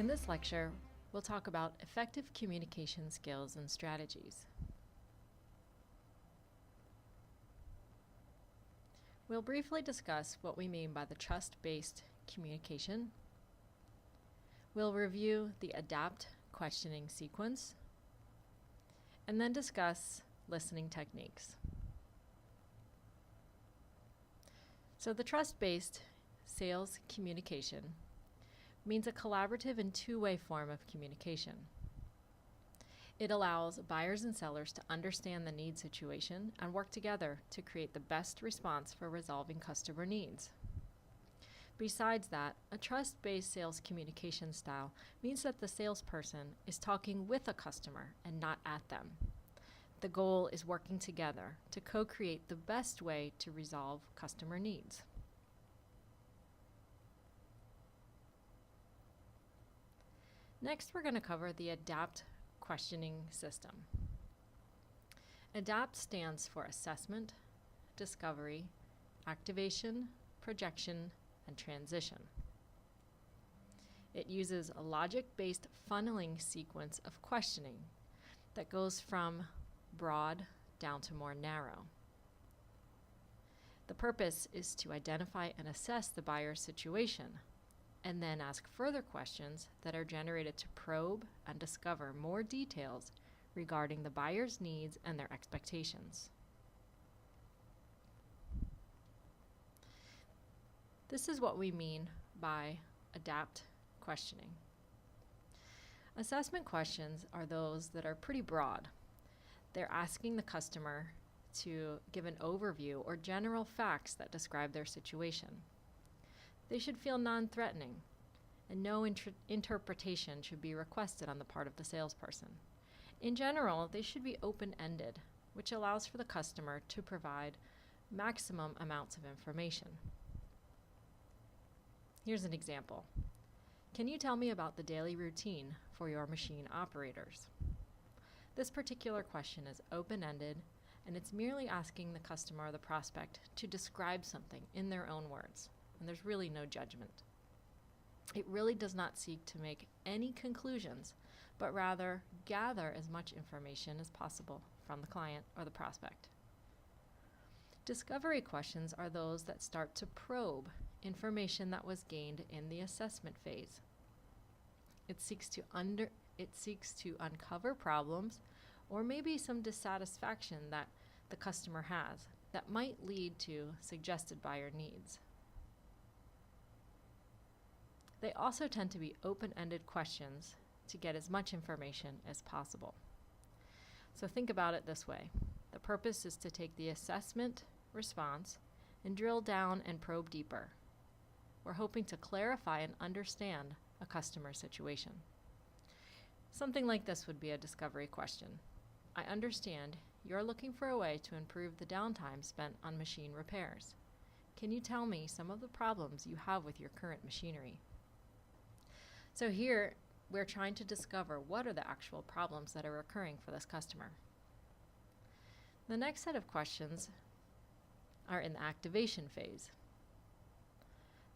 this lecture, we'll talk about effective communication skills and strategies. We'll briefly discuss what we mean by the trust-based communication. We'll review the ADAPT questioning sequence, and then discuss listening techniques. So the trust-based sales communication means a collaborative and two-way form of communication. It allows buyers and sellers to understand the need situation and work together to create the best response for resolving customer needs. Besides that, a trust-based sales communication style means that the salesperson is talking with a customer and not at them. The goal is working together to co-create the best way to resolve customer needs. Next, we're going to cover the ADAPT questioning system. ADAPT stands for Assessment, Discovery, Activation, Projection, and Transition. It uses a logic-based funneling sequence of questioning that goes from broad down to more narrow. The purpose is to identify and assess the buyer's situation, and then ask further questions that are generated to probe and discover more details regarding the buyer's needs and their expectations. This is what we mean by ADAPT questioning. Assessment questions are those that are pretty broad. They're asking the customer to give an overview or general facts that describe their situation. They should feel non-threatening, and no interpretation should be requested on the part of the salesperson. In general, they should be open-ended, which allows for the customer to provide maximum amounts of information. Here's an example. Can you tell me about the daily routine for your machine operators? This particular question is open-ended, and it's merely asking the customer or the prospect to describe something in their own words. And there's really no judgment. It really does not seek to make any conclusions, but rather gather as much information as possible from the client or the prospect. Discovery questions are those that start to probe information that was gained in the assessment phase. It seeks to uncover problems or maybe some dissatisfaction that the customer has that might lead to suggested buyer needs. They also tend to be open-ended questions to get as much information as possible. So think about it this way. The purpose is to take the assessment response and drill down and probe deeper. We're hoping to clarify and understand a customer situation. Something like this would be a discovery question. I understand you're looking for a way to improve the downtime spent on machine repairs. Can you tell me some of the problems you have with your current machinery? So here, we're trying to discover what are the actual problems that are occurring for this customer. The next set of questions are in the activation phase.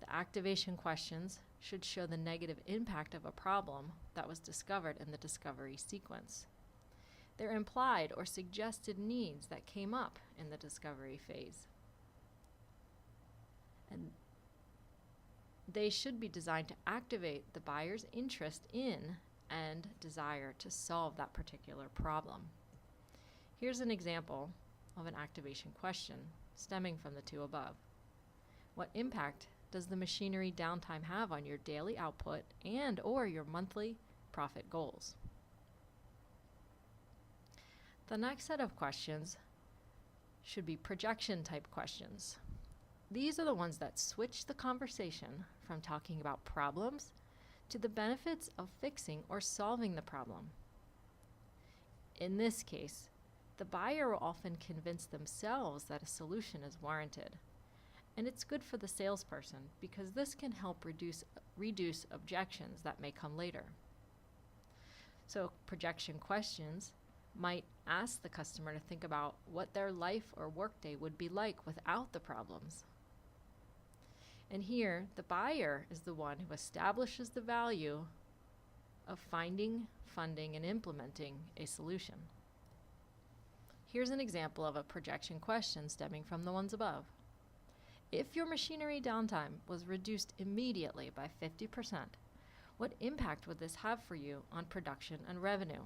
The activation questions should show the negative impact of a problem that was discovered in the discovery sequence. They're implied or suggested needs that came up in the discovery phase. And they should be designed to activate the buyer's interest in and desire to solve that particular problem. Here's an example of an activation question stemming from the two above. What impact does the machinery downtime have on your daily output and or your monthly profit goals? The next set of questions should be projection type questions. These are the ones that switch the conversation from talking about problems to the benefits of fixing or solving the problem. In this case, the buyer will often convince themselves that a solution is warranted. And it's good for the salesperson because this can help reduce objections that may come later. So projection questions might ask the customer to think about what their life or workday would be like without the problems. And here, the buyer is the one who establishes the value of finding, funding, and implementing a solution. Here's an example of a projection question stemming from the ones above. If your machinery downtime was reduced immediately by 50%, what impact would this have for you on production and revenue?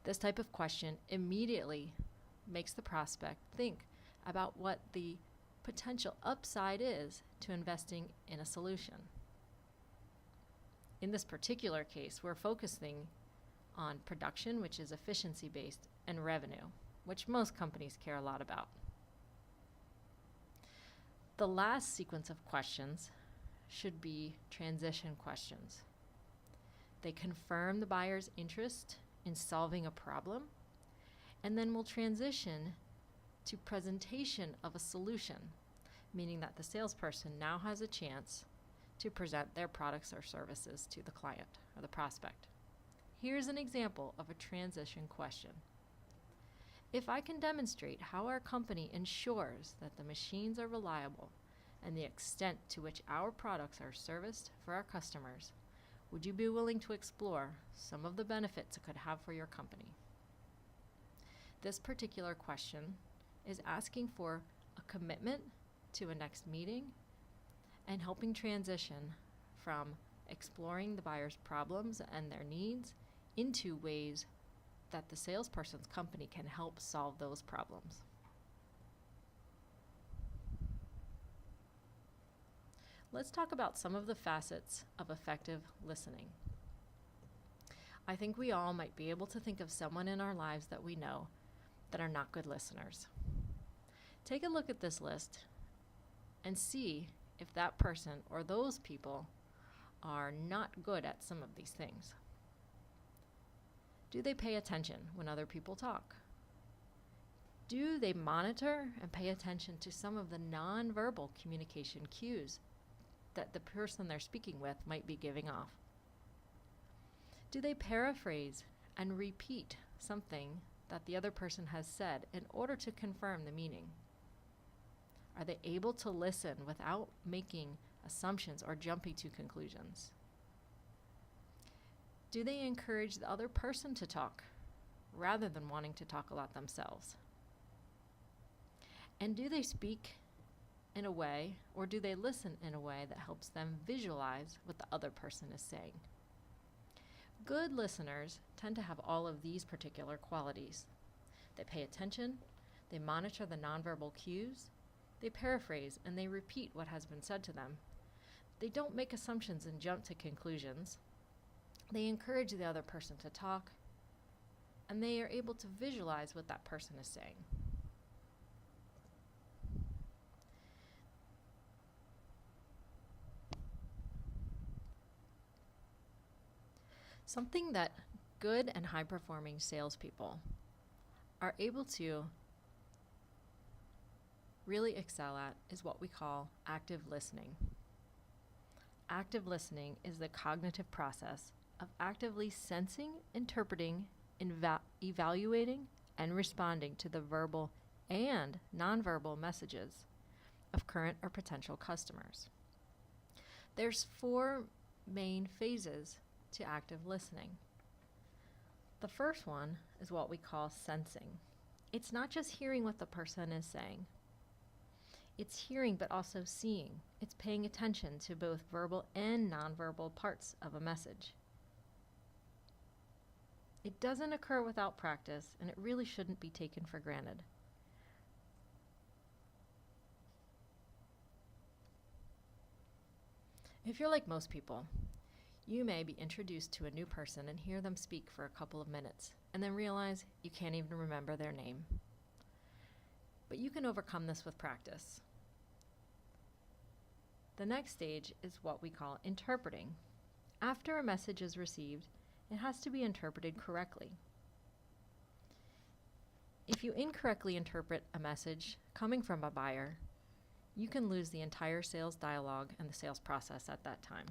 This type of question immediately makes the prospect think about what the potential upside is to investing in a solution. In this particular case, we're focusing on production, which is efficiency-based, and revenue, which most companies care a lot about. The last sequence of questions should be transition questions. They confirm the buyer's interest in solving a problem, and then we'll transition to presentation of a solution, meaning that the salesperson now has a chance to present their products or services to the client or the prospect. Here's an example of a transition question. If I can demonstrate how our company ensures that the machines are reliable and the extent to which our products are serviced for our customers, would you be willing to explore some of the benefits it could have for your company? This particular question is asking for a commitment to a next meeting and helping transition from exploring the buyer's problems and their needs into ways that the salesperson's company can help solve those problems. Let's talk about some of the facets of effective listening. I think we all might be able to think of someone in our lives that we know that are not good listeners. Take a look at this list and see if that person or those people are not good at some of these things. Do they pay attention when other people talk? Do they monitor and pay attention to some of the nonverbal communication cues that the person they're speaking with might be giving off? Do they paraphrase and repeat something that the other person has said in order to confirm the meaning? Are they able to listen without making assumptions or jumping to conclusions? Do they encourage the other person to talk rather than wanting to talk a lot themselves? And do they speak in a way, or do they listen in a way that helps them visualize what the other person is saying? Good listeners tend to have all of these particular qualities. They pay attention, they monitor the nonverbal cues, they paraphrase and they repeat what has been said to them. They don't make assumptions and jump to conclusions. They encourage the other person to talk, and they are able to visualize what that person is saying. Something that good and high-performing salespeople are able to really excel at is what we call active listening. Active listening is the cognitive process of actively sensing, interpreting, evaluating, and responding to the verbal and nonverbal messages of current or potential customers. There's 4 main phases to active listening. The first one is what we call sensing. It's not just hearing what the person is saying. It's hearing but also seeing. It's paying attention to both verbal and nonverbal parts of a message. It doesn't occur without practice, and it really shouldn't be taken for granted. If you're like most people, you may be introduced to a new person and hear them speak for a couple of minutes, and then realize you can't even remember their name. But you can overcome this with practice. The next stage is what we call interpreting. After a message is received, it has to be interpreted correctly. If you incorrectly interpret a message coming from a buyer, you can lose the entire sales dialogue and the sales process at that time.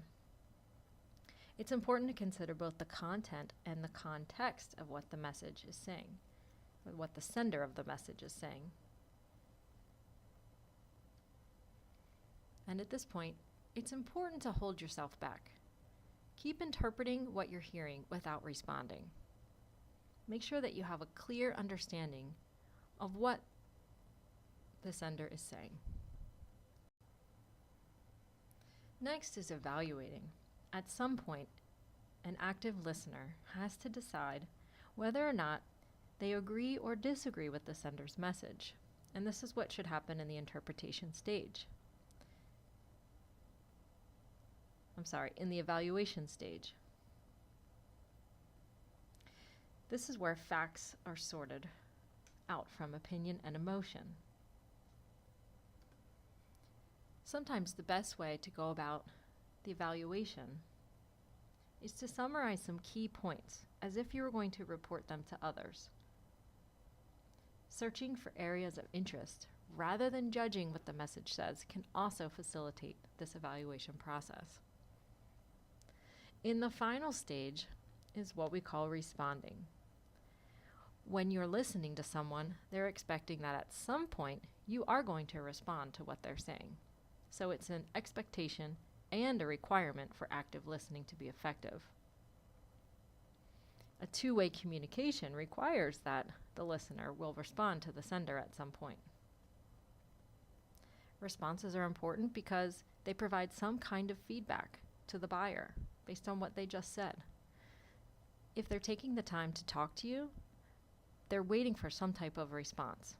It's important to consider both the content and the context of what the message is saying, or what the sender of the message is saying. And at this point, it's important to hold yourself back. Keep interpreting what you're hearing without responding. Make sure that you have a clear understanding of what the sender is saying. Next is evaluating. At some point, an active listener has to decide whether or not they agree or disagree with the sender's message. And this is what should happen in the interpretation stage. In the evaluation stage. This is where facts are sorted out from opinion and emotion. Sometimes the best way to go about the evaluation is to summarize some key points as if you were going to report them to others. Searching for areas of interest rather than judging what the message says can also facilitate this evaluation process. In the final stage is what we call responding. When you're listening to someone, they're expecting that at some point you are going to respond to what they're saying. So it's an expectation and a requirement for active listening to be effective. A two-way communication requires that the listener will respond to the sender at some point. Responses are important because they provide some kind of feedback to the buyer based on what they just said. If they're taking the time to talk to you, they're waiting for some type of response.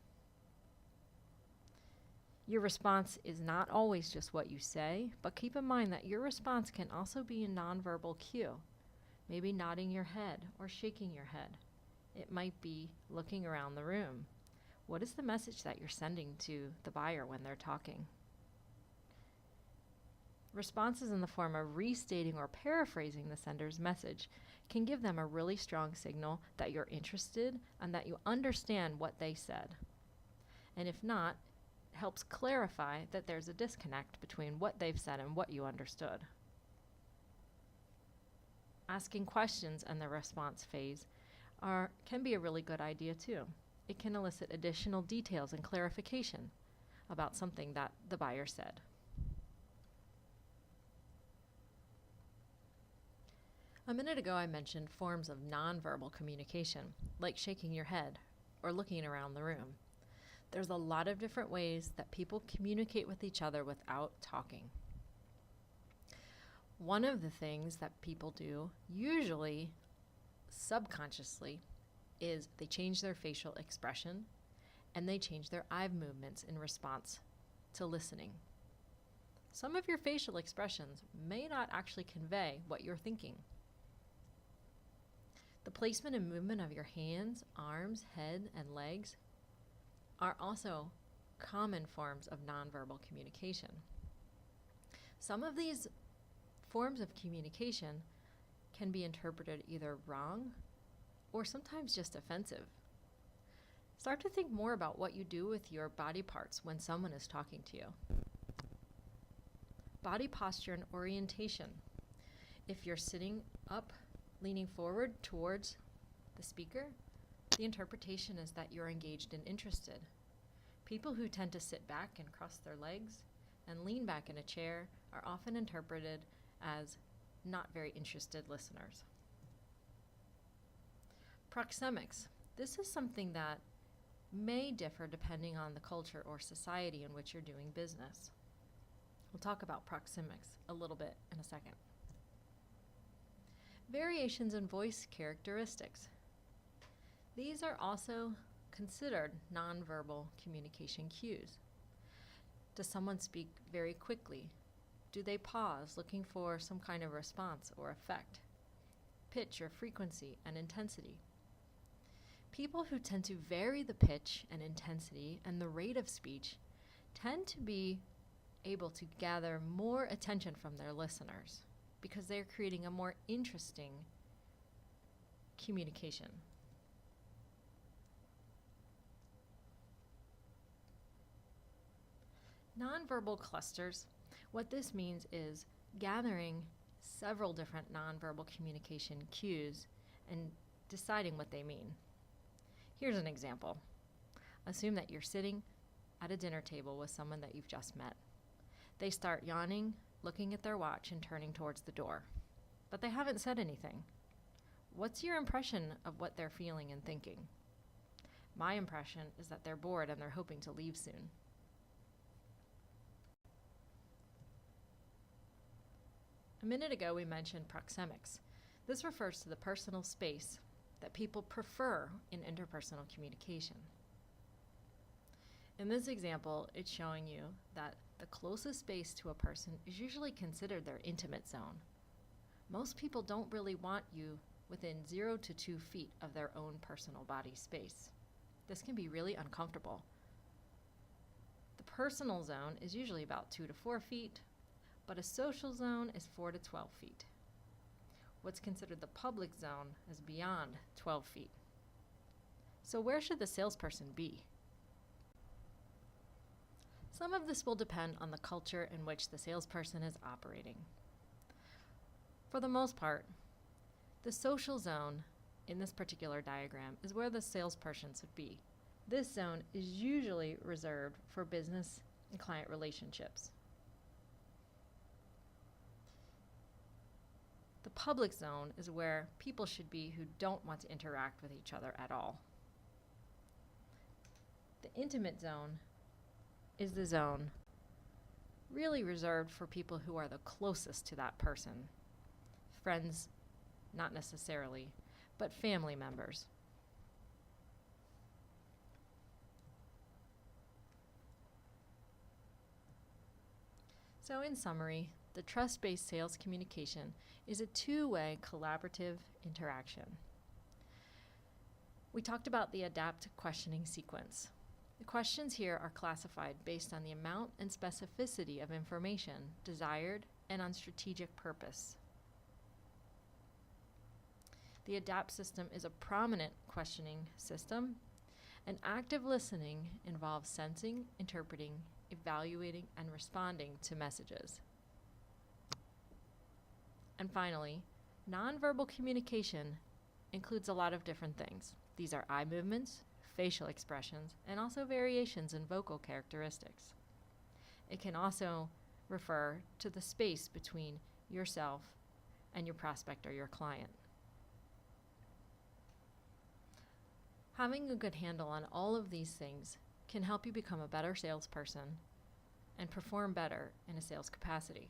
Your response is not always just what you say, but keep in mind that your response can also be a nonverbal cue, maybe nodding your head or shaking your head. It might be looking around the room. What is the message that you're sending to the buyer when they're talking? Responses in the form of restating or paraphrasing the sender's message can give them a really strong signal that you're interested and that you understand what they said. And if not, it helps clarify that there's a disconnect between what they've said and what you understood. Asking questions in the response phase can be a really good idea too. It can elicit additional details and clarification about something that the buyer said. A minute ago I mentioned forms of nonverbal communication, like shaking your head or looking around the room. There's a lot of different ways that people communicate with each other without talking. One of the things that people do, usually subconsciously, is they change their facial expression and they change their eye movements in response to listening. Some of your facial expressions may not actually convey what you're thinking. The placement and movement of your hands, arms, head, and legs are also common forms of nonverbal communication. Some of these forms of communication can be interpreted either wrong or sometimes just offensive. Start to think more about what you do with your body parts when someone is talking to you. Body posture and orientation. If you're sitting up, leaning forward towards the speaker, the interpretation is that you're engaged and interested. People who tend to sit back and cross their legs and lean back in a chair are often interpreted as not very interested listeners. Proxemics. This is something that may differ depending on the culture or society in which you're doing business. We'll talk about proxemics a little bit in a second. Variations in voice characteristics. These are also considered nonverbal communication cues. Does someone speak very quickly? Do they pause, looking for some kind of response or effect? Pitch or frequency and intensity. People who tend to vary the pitch and intensity and the rate of speech tend to be able to gather more attention from their listeners because they're creating a more interesting communication. Nonverbal clusters. What this means is gathering several different nonverbal communication cues and deciding what they mean. Here's an example. Assume that you're sitting at a dinner table with someone that you've just met. They start yawning, looking at their watch, and turning towards the door. but they haven't said anything. What's your impression of what they're feeling and thinking? My impression is that they're bored and they're hoping to leave soon. A minute ago, we mentioned proxemics. This refers to the personal space that people prefer in interpersonal communication. In this example, it's showing you that the closest space to a person is usually considered their intimate zone. Most people don't really want you within 0 to 2 feet of their own personal body space. This can be really uncomfortable. The personal zone is usually about 2 to 4 feet, but a social zone is 4 to 12 feet. What's considered the public zone is beyond 12 feet. So where should the salesperson be? Some of this will depend on the culture in which the salesperson is operating. For the most part, the social zone in this particular diagram is where the salesperson should be. This zone is usually reserved for business and client relationships. The public zone is where people should be who don't want to interact with each other at all. The intimate zone is the zone really reserved for people who are the closest to that person. Friends, not necessarily, but family members. So in summary, the trust-based sales communication is a two-way collaborative interaction. We talked about the ADAPT questioning sequence. The questions here are classified based on the amount and specificity of information desired and on strategic purpose. The ADAPT system is a prominent questioning system, and active listening involves sensing, interpreting, evaluating, and responding to messages. And finally, nonverbal communication includes a lot of different things. These are eye movements, facial expressions, and also variations in vocal characteristics. It can also refer to the space between yourself and your prospect or your client. Having a good handle on all of these things can help you become a better salesperson and perform better in a sales capacity.